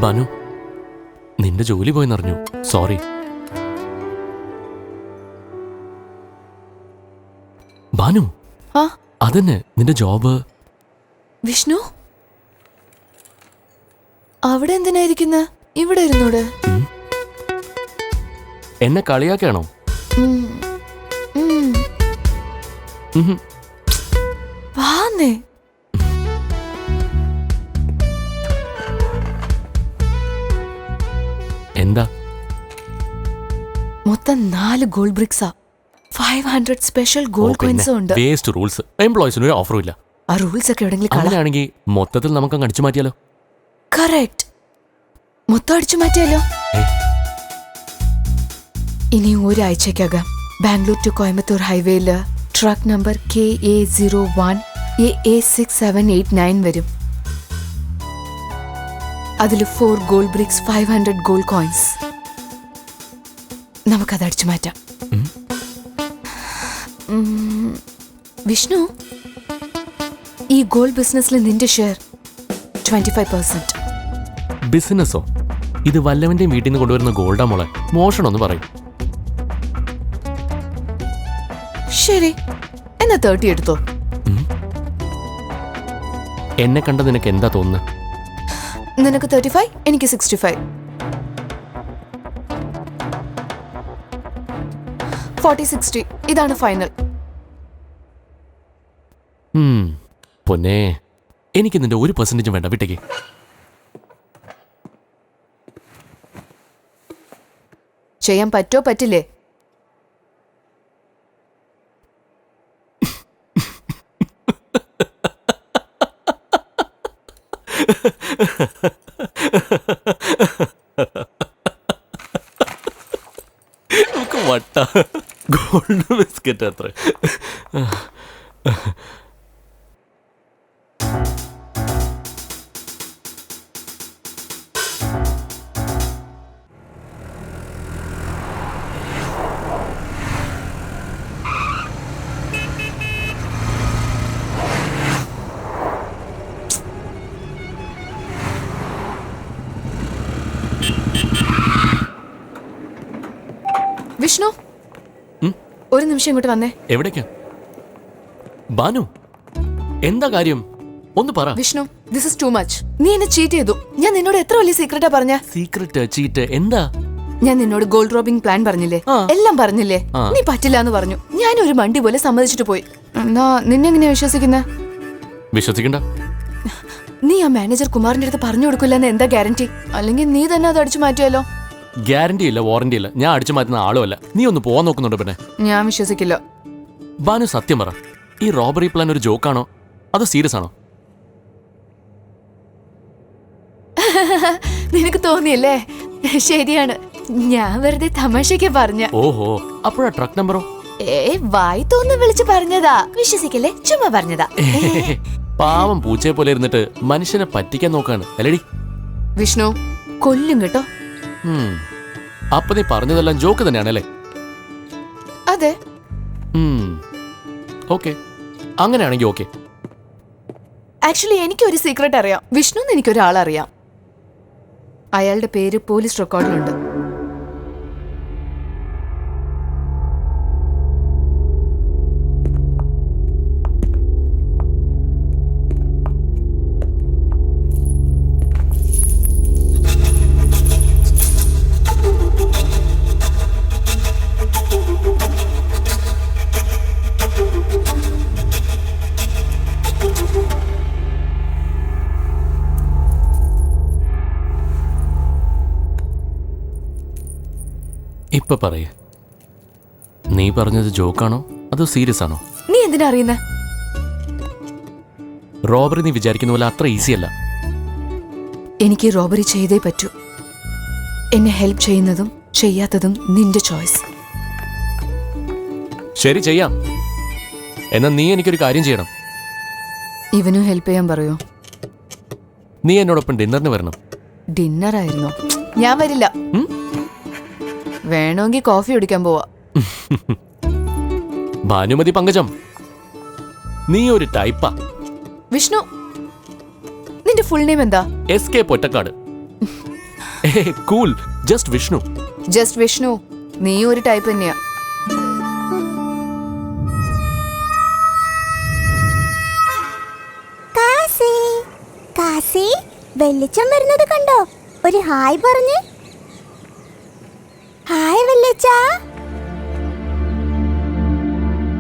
ബാനു, നിന്റെ ജോലി പോയെന്നറിഞ്ഞു. സോറി. ബാനു, അതന്നെ നിന്റെ ജോബ്. വിഷ്ണു, അവിടെ എന്തിനായിരിക്കുന്ന? ഇവിടെ ഇരുന്നൂടെ? എന്നെ കളിയാക്കാണോ? വാന്നേ. എന്താ? മൊത്തം 4 ഗോൾഡ് ബ്രിക്സാ. 500 സ്പെഷ്യൽ ഗോൾഡ് കോയിൻസും ഉണ്ട്. Waste rules. എംപ്ലോയീസിന് ഒരു ഓഫറും ഇല്ല. ആ റൂൾസ് ഒക്കെ എവിടെയെങ്കിലും അങ്ങനെയാണെങ്കിൽ മൊത്തത്തിൽ നമുക്ക് അടിച്ചു മാറ്റിയാലോ? കറക്റ്റ്, മൊത്തം അടിച്ചു മാറ്റിയാലോ? ഇനി ഒരാഴ്ചക്കകം ബാംഗ്ലൂർ ടു കോയമ്പത്തൂർ ഹൈവേയില് ട്രക്ക് നമ്പർ KA01AA6789 വരും. അതിൽ 4 ഗോൾഡ് ബ്രിക്സ്, 500 ഗോൾഡ് കോയിൻസ്. നമുക്കത് അടിച്ചു മാറ്റാം. വിഷ്ണു, ഈ ഗോൾഡ് ബിസിനസ്സിൽ നിന്റെ ഷെയർ 25%. ബിസിനസ്സോ? ഇത് വല്ലവന്റെയും വീട്ടിൽ നിന്ന് കൊണ്ടുവരുന്ന ഗോൾഡാ മോളെ. മോഷണമെന്ന് പറയും. ശരി, എന്നാ 30 എടുത്തോ. എന്നെ കണ്ട നിനക്ക് എന്താ തോന്നുന്നത്? നിനക്ക് 35, എനിക്ക് 65. 40-60 ഇതാണ് ഫൈനൽ. പൊന്നേ, എനിക്ക് നിന്റെ 1% വേണ്ട. വിട്ടേക്ക്. ചെയ്യാൻ പറ്റോ പറ്റില്ലേ? വട്ട ഗോൾഡ് ബിസ്ക്കറ്റ് അത്ര. വിഷ്ണു, ഒരു നിമിഷം ഇങ്ങോട്ട് വന്നേ. എവിടേക്കാ? ബാനു, എന്താ കാര്യം? ഒന്ന് പറ. Vishnu, this is too much. നീ എന്നെ ചീറ്റ് ചെയ്തു. ഞാൻ നിന്നോട് എത്ര വലിയ സീക്രട്ടാ പറഞ്ഞ? സീക്രട്ട്, ചീറ്റ്, എന്താ? ഞാൻ നിന്നോട് ഗോൾഡ് റോബിംഗ് പ്ലാൻ പറഞ്ഞില്ലേ? എല്ലാം പറഞ്ഞില്ലേ? നീ പറ്റില്ല എന്ന് പറഞ്ഞു. ഞാൻ ഒരു മണ്ടി പോലെ സമ്മതിച്ചിട്ട് പോയി. എന്നാ നിന്നെങ്ങനെയാ വിശ്വസിക്കുന്നേ? വിശ്വസിക്കണ്ട. നീ ആ മാനേജർ കുമാറിന്റെ അടുത്ത് പറഞ്ഞു കൊടുക്കില്ലെന്ന് എന്താ ഗ്യാരണ്ടി? അല്ലെങ്കിൽ നീ തന്നെ അത് അടിച്ചു മാറ്റിയാലോ? ഗ്യാരണ്ടി ഇല്ല, വാറന്റി ഇല്ല. ഞാൻ അടിച്ചു മാറ്റുന്ന ആളുമല്ല. നീ ഒന്ന് പോവാൻ നോക്കുന്നുണ്ടോ? പിന്നെ ഞാൻ വിശ്വസിക്കില്ല. ബാനു, സത്യം പറ, ഈ റോബറി പ്ലാൻ ഒരു ജോക്കാണോ അതോ സീരിയസ് ആണോ? നിനക്ക് തോന്നിയല്ലേ? ശരിയാണ്, ഞാൻ വെറുതെ തമാശയ്ക്ക് പറഞ്ഞ. ഓഹോ, അപ്പോഴാ ട്രക്ക് നമ്പറോ? വായി തോന്നു വിളിച്ച് പറഞ്ഞതാ. വിശ്വസിക്കല്ലേ, ചുമ്മാ പറഞ്ഞതാ. പാവം പൂച്ചയെ പോലെ ഇരുന്നിട്ട് മനുഷ്യനെ പറ്റിക്കാൻ നോക്കാണ് അല്ലേടി? വിഷ്ണു, കൊല്ലും കേട്ടോ. അപ്പൊ നീ പറഞ്ഞതെല്ലാം ജോക്ക് തന്നെയാണല്ലേ? അതെ. ഓക്കെ, അങ്ങനെയാണെങ്കിൽ ഓക്കെ. ആക്ച്വലി എനിക്കൊരു സീക്രട്ട് അറിയാം. വിഷ്ണു എനിക്കൊരാളറിയാം. അയാളുടെ പേര് പോലീസ് റെക്കോർഡിലുണ്ട്. ഇപ്പൊ പറയേ, നീ പറഞ്ഞത് ജോക്കാണോ അതോ സീരിയസ് ആണോ? നീ എന്തിനാ അറിയുന്നേ? റോബറി നീ വിചാരിക്കുന്ന പോലെ അത്ര ഈസി അല്ല. എനിക്ക് റോബറി ചെയ്തേ പറ്റൂ. എന്നെ ഹെൽപ്പ് ചെയ്യുന്നതും ചെയ്യാത്തതും നിന്റെ ചോയ്സ്. ശരി, ചെയ്യാം. എന്നാ നീ എനിക്കൊരു കാര്യം ചെയ്യണം. ഇവനും ഹെൽപ്പ് ചെയ്യാൻ പറയോ? നീ എന്നോടൊപ്പം ഡിന്നറിന് വരണം. ഡിന്നർ ആയിരുന്നോ? ഞാൻ വരില്ല. വേണമെങ്കിൽ കോഫി കുടിക്കാൻ പോവാ. ഭാനുമതി പങ്കജം, നീ ഒരു ടൈപ്പാ. വിഷ്ണു, നിന്റെ ഫുൾ നെയിം എന്താ? SK Pottekkatt. Cool, just Vishnu. Just Vishnu, നീ ഒരു ടൈപ്പ് തന്നെയാ. കാസി, വെള്ളിച്ചം വരുന്നത് കണ്ടോ? ഒരു ഹായ് പറഞ്ഞ്. ഹായ് വെള്ളിച്ച.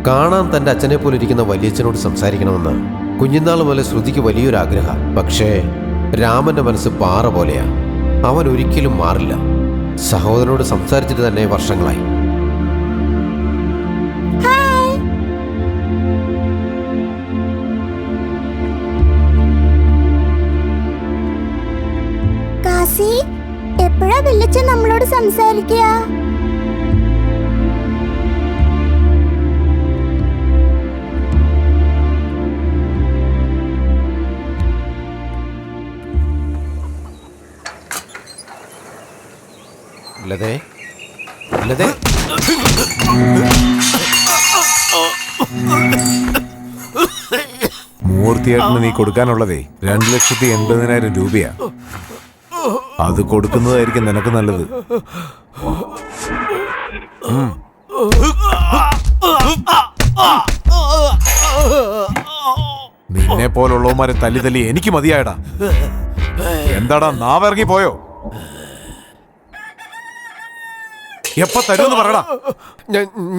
കാണാൻ തൻ്റെ അച്ഛനെ പോലെ ഇരിക്കുന്ന വലിയച്ഛനോട് സംസാരിക്കണമെന്ന് കുഞ്ഞുനാൾ മുതലേ ശ്രുതിക്ക് വലിയൊരു ആഗ്രഹം. പക്ഷേ രാമന്റെ മനസ്സ് പാറ പോലെയാ, അവൻ ഒരിക്കലും മാറില്ല. സഹോദരനോട് സംസാരിച്ചിട്ട് തന്നെ വർഷങ്ങളായി. കാസി, എപ്പോഴാ വെള്ളിച്ച നമ്മളോട് സംസാരിക്കുക? ലതേ, ലതേ. മൂർത്തിയേട്ടന് നീ കൊടുക്കാനുള്ളതേ 2,80,000 രൂപയാ. അത് കൊടുക്കുന്നതായിരിക്കും നിനക്ക് നല്ലത്. നിന്നെ പോലുള്ളവന്മാരെ തല്ലി തല്ലി എനിക്ക് മതിയായടാ. എന്താടാ നാവിറങ്ങി പോയോ? എപ്പ തരുമെന്ന് പറയടാ.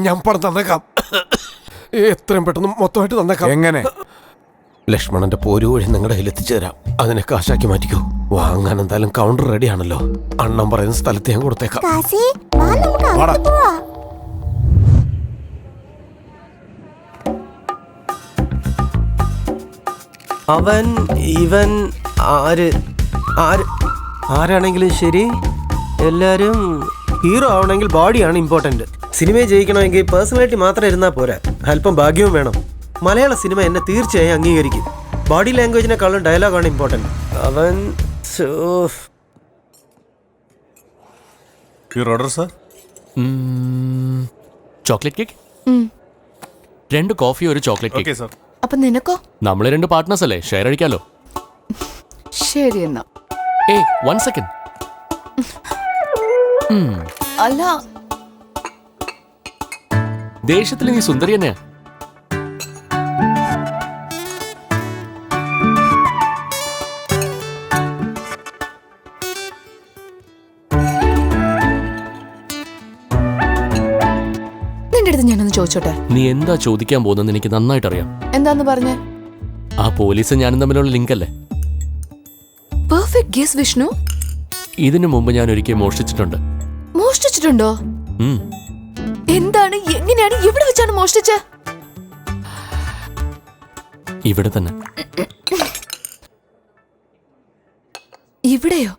ഞാൻ പണം തന്നേക്കാം, എത്രയും പെട്ടെന്ന് മൊത്തമായിട്ട് തന്നേക്കാം. എങ്ങനെ? ലക്ഷ്മണന്റെ പോരു വഴി നിങ്ങളുടെ കയ്യിൽ എത്തിച്ചു തരാം. അതിനെ കാശാക്കി മാറ്റിക്കോ. വാങ്ങാൻ എന്തായാലും കൗണ്ടർ റെഡിയാണല്ലോ. അണ്ണം പറയുന്ന സ്ഥലത്ത് ഞാൻ കൊടുത്തേക്കാം. കാസി, വാ നമുക്ക് അങ്ങോട്ട് പോവാ. അവൻ ഇവൻ ആരാണെങ്കിലും ശരി, എല്ലാവരും ഹീറോ ആവണമെങ്കിൽ ബോഡിയാണ് ഇമ്പോർട്ടൻറ്റ്. സിനിമയിൽ ജയിക്കണമെങ്കിൽ പേഴ്സണാലിറ്റി മാത്രം ഇരുന്നാൽ പോരാ, അല്പം ഭാഗ്യവും വേണം. മലയാള സിനിമ എന്നെ തീർച്ചയായും അംഗീകരിക്കും. ബോഡി ലാംഗ്വേജിനെക്കാളും ഡയലോഗാണ് ഇമ്പോർട്ടൻറ്റ്. അവൻ chocolate cake, 2 coffee, 1 chocolate cake. അപ്പൊ നിനക്കോ? നമ്മള് 2 പാർട്ട്നേഴ്സ് അല്ലേ, ഷെയർ അടിക്കാലോ. ശരി എന്നാ. 1 സെക്കൻഡ്. അല്ല, ദേഷ്യത്തിൽ നീ സുന്ദരി തന്നെയാ. നിന്റെ അടുത്ത് ഞാനൊന്ന് ചോദിച്ചോട്ടെ? നീ എന്താ ചോദിക്കാൻ പോകുന്നെന്ന് എനിക്ക് നന്നായിട്ട് അറിയാം. എന്താന്ന് പറഞ്ഞേ? ആ പോലീസ് ഞാനും തമ്മിലുള്ള ലിങ്ക് അല്ലേ? Perfect guess Vishnu. ഇതിനു മുമ്പ് ഞാൻ ഒരിക്കൽ മോഷ്ടിച്ചിട്ടുണ്ട്. മോഷ്ടിച്ചിട്ടുണ്ടോ? എന്താണ്, എങ്ങനെയാണ്, എവിടെ വെച്ചാണ് മോഷ്ടിച്ച? ഇവിടെ തന്നെ. ഇവിടെയോ?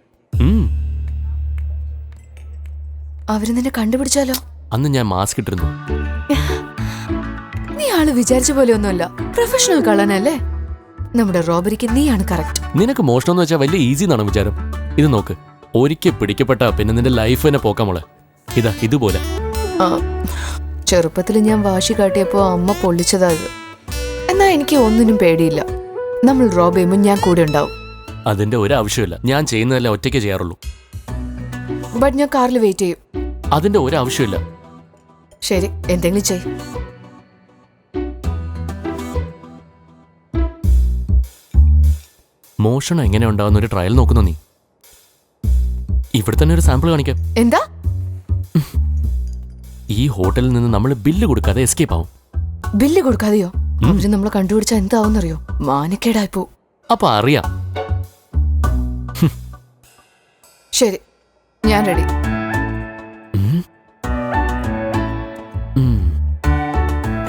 അവര് നിന്നെ കണ്ടുപിടിച്ചാലോ? അന്ന് ഞാൻ മാസ്ക് ഇട്ടിരുന്നു. നീ ആള് വിചാരിച്ച പോലെ ഒന്നുമല്ല, പ്രൊഫഷണൽ കള്ളനല്ലേ. നമ്മുടെ റോബറിക്ക് നീയാണ് കറക്റ്റ്. നിനക്ക് മോഷണം എന്ന് വെച്ചാൽ വലിയ ഈസി എന്നാണ് വിചാരം. ഇത് നോക്ക്, ഒരിക്കൽ പിടിക്കപ്പെട്ട പിന്നെ നിന്റെ ലൈഫ് തന്നെ പോക്കാമോളെ. ഇതാ ഇതുപോലെ. ചെറുപ്പത്തിൽ ഞാൻ വാശി കാട്ടിയപ്പോ അമ്മ പൊള്ളിച്ചതാ ഇത്. എന്നാ എനിക്ക് ഒന്നിനും പേടിയില്ല. നമ്മൾ റോബ് ചെയ്യുമ്പോൾ ഞാൻ കൂടെ ഉണ്ടാവും. അതിന്റെ ഒരു ആവശ്യമില്ല, ഞാൻ ചെയ്യുന്നതെല്ലാം ഒറ്റയ്ക്ക് ചെയ്യാറുള്ളൂ. ബട്ട് ഞാൻ കാറിൽ വെയിറ്റ് ചെയ്യും. അതിന്റെ ഒരു ആവശ്യമില്ല. ശരി, എന്തെങ്കിലും ചെയ്. മോഷണം എങ്ങനെ ഉണ്ടാവുന്ന ഒരു ട്രയൽ നോക്കുന്നു നീ. ഇവിടെ തന്നെ ഒരു സാമ്പിൾ കാണിക്കാം. എന്താ? ഈ ഹോട്ടലിൽ നിന്ന് നമ്മൾ ബില്ല് കൊടുക്കാതെ എസ്കേപ്പ് ആവും. ബില്ല് കൊടുക്കാതെയോ? അവര് നമ്മളെ കണ്ടുപിടിച്ചാൽ എന്താവുന്നറിയോ? മാനക്കേടായിപ്പോ. അപ്പൊ അറിയാം. ശരി, ഞാൻ റെഡി.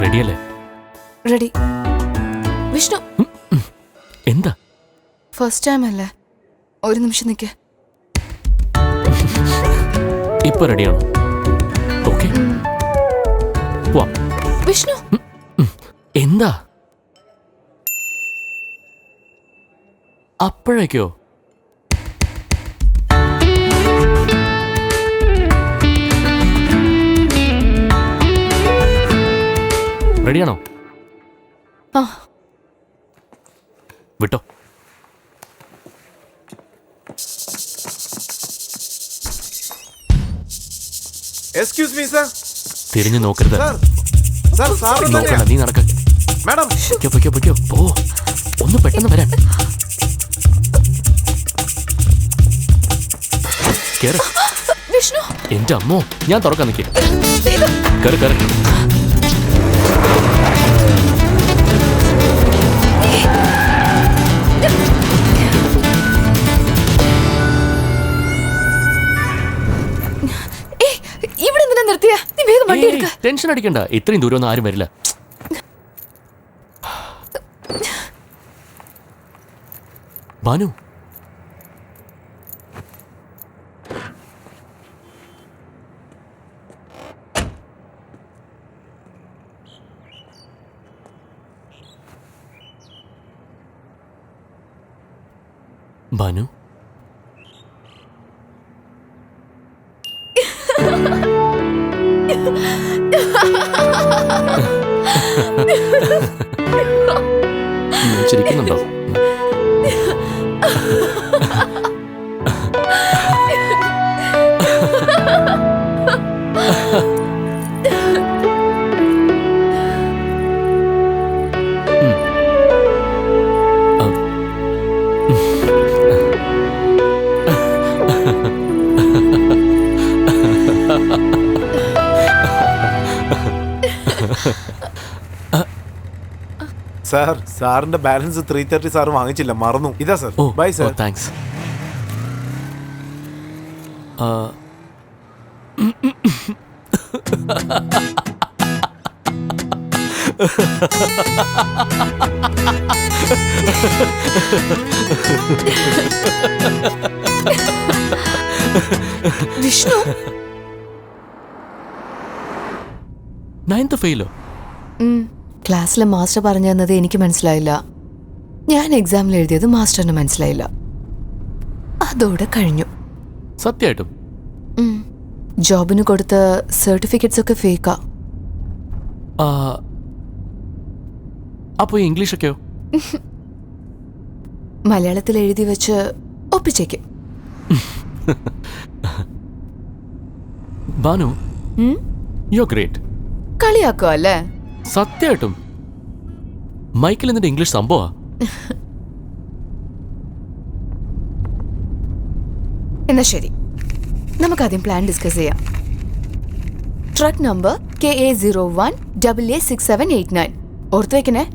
റെഡിയല്ലേ? റെഡി. വിഷ്ണു, എന്താ? ഫസ്റ്റ് ടൈം അല്ലേ, ഒരു നിമിഷം നിൽക്കേ. ഇപ്പൊ റെഡിയാണോ? ഓക്കെ, വിഷ്ണു. എന്താ അപ്പോഴേക്കോ? റെഡിയാണോ? വിട്ടോ. Excuse me sir. തിരിഞ്ഞു നോക്കരുത്. സർ സാർ നോക്കണ്ട, നീ നടക്ക. മാഡം. പൊയ്ക്കോ പോ. ഒന്ന് പെട്ടെന്ന് വരാൻ. കേറ്. വിഷ്ണു എന്റെ അമ്മോ, ഞാൻ തുറക്കാൻ നിൽക്കേ. കേറ്. ഇവിടെ എന്തിനാ നിർത്തിയ? നീ വേഗം വണ്ടി എടുക്ക. ടെൻഷൻ അടിക്കണ്ട, ഇത്രയും ദൂരം ഒന്നും ആരും വരില്ല. ഭാനു, ഭാനു, ചിരിക്കുന്നുണ്ടോ? സാർ, സാറിന്റെ ബാലൻസ് 330 സാർ വാങ്ങിച്ചില്ല, മറന്നു. ഇതാ sir. Bye sir. Thanks. Vishnu 9th ഫെയിലോ? ക്ലാസ്സിലെ മാസ്റ്റർ പറഞ്ഞു തന്നത് എനിക്ക് മനസ്സിലായില്ല. ഞാൻ എക്സാമിൽ എഴുതിയത് മാസ്റ്ററിന് മനസ്സിലായില്ല. അതോടെ കഴിഞ്ഞു. സത്യമായിട്ടും? ജോബിന് കൊടുത്ത സർട്ടിഫിക്കറ്റ്സ് ഒക്കെ ഫേക്കാ. അപ്പൊ ഇംഗ്ലീഷൊക്കെയോ? മലയാളത്തിൽ എഴുതി വെച്ച് ഒപ്പിച്ചേക്കും. Bhanu, you great. കളിയാക്കോ അല്ലേ? സത്യമായിട്ടും മൈക്കിൽ എന്നിട്ട് ഇംഗ്ലീഷ് സംഭവമാ. എന്നാ ശരി, നമുക്കാദ്യം പ്ലാൻ ഡിസ്കസ് ചെയ്യാം. ട്രക്ക് നമ്പർ KA01AA6789 ഓർത്തു വെക്കണേ.